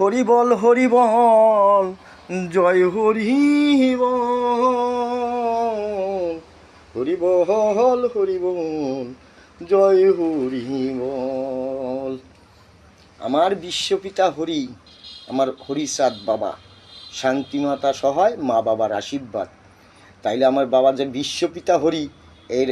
হরি বল হরি বল, জয় হরি বল। হরি বল হরি বল, জয় হরি বল। আমার বিশ্বপিতা হরি, আমার হরিচাঁদ বাবা, শান্তিমাতা সহায়, মা বাবার আশীর্বাদ। তাইলে আমার বাবা যে বিশ্বপিতা হরি, এর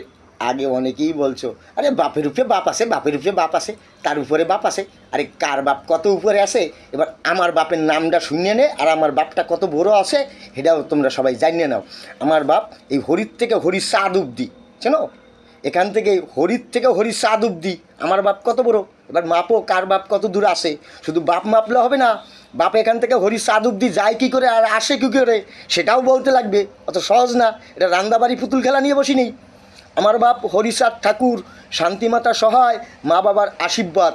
আগে অনেকেই বলছো আরে বাপের উপরে বাপ আছে, বাপের উপরে বাপ আছে, তার উপরে বাপ আছে। আরে কার বাপ কত উপরে আছে, এবার আমার বাপের নামটা শুনিয়ে নে, আর আমার বাপটা কত বড় আছে সেটাও তোমরা সবাই জানিয়ে নাও। আমার বাপ এই হরির থেকে হরিচাঁদ অব্দি, চেনো? এখান থেকে হরির থেকে হরিচাঁদ অব্দি আমার বাপ কত বড়। এবার মাপো কার বাপ কত দূর আসে। শুধু বাপ মাপলে হবে না, বাপ এখান থেকে হরিচাঁদ অব্দি যায় কী করে আর আসে কী করে সেটাও বলতে লাগবে। অত সহজ না, এটা রান্দাবাড়ি পুতুল খেলা নিয়ে বসিনি। আমার বাপ হরিচাঁদ ঠাকুর, শান্তিমাতা সহায়, মা বাবার আশীর্বাদ,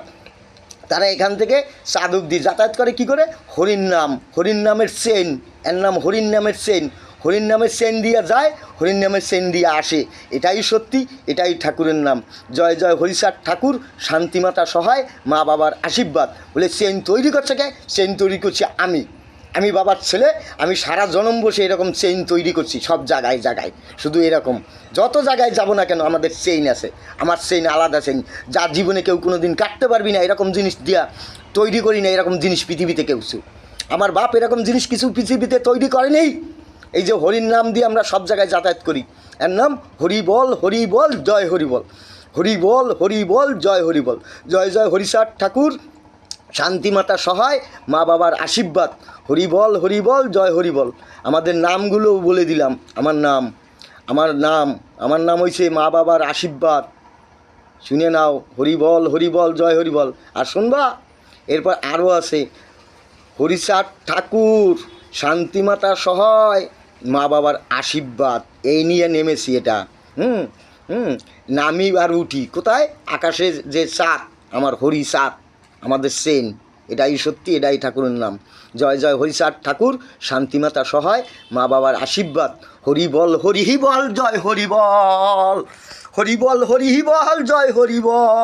তারা এখান থেকে চাঁদ অব্দি যাতায়াত করে কী করে? হরির নাম, হরির নামের চেন, এর নাম হরির নামের চেন। হরির নামের চেন দিয়ে যায়, হরির নামের চেন দিয়ে আসে। এটাই সত্যি, এটাই ঠাকুরের নাম। জয় জয় হরিচাঁদ ঠাকুর, শান্তিমাতা সহায়, মা বাবার আশীর্বাদ। বলে চেন তৈরি করছে কে? চেন তৈরি করছি আমি বাবার ছেলে। আমি সারা জনম বসে এরকম চেইন তৈরি করছি সব জায়গায় জায়গায়। শুধু এরকম যত জায়গায় যাব না কেন আমাদের চেইন আছে। আমার চেইন আলাদা চেইন, যার জীবনে কেউ কোনো দিন কাটতে পারবি না এরকম জিনিস দিয়া তৈরি করি না এরকম জিনিস পৃথিবীতে কেউ। আমার বাপ এরকম জিনিস কিছু পৃথিবীতে তৈরি করে নেই। এই যে হরির নাম দিয়ে আমরা সব জায়গায় যাতায়াত করি, এর নাম হরি বল জয় হরি বল। হরি বল জয় হরি বল। জয় জয় হরিচাঁদ ঠাকুর, শান্তিমাতা সহায়, মা বাবার আশীর্বাদ। হরি বল জয় হরি বল। আমাদের নামগুলো বলে দিলাম। আমার নাম হয়েছে মা বাবার আশীর্বাদ। শুনে নাও, হরি বল জয় হরি বল। আর শুনবা, এরপর আরও আছে হরিচাঁদ ঠাকুর, শান্তিমাতা সহায়, মা বাবার আশীর্বাদ। এই নিয়ে নেমেছি এটা। নামি আর উঠি কোথায়? আকাশে যে চাঁদ, আমার হরিচাঁদ, আমাদের সেন। এটাই সত্যি, এটাই ঠাকুরের নাম। জয় জয় হরিচাঁদ ঠাকুর, শান্তিমাতা সহায়, মা বাবার আশীর্বাদ। হরি বল জয় হরি বল। হরি বল জয় হরি বল।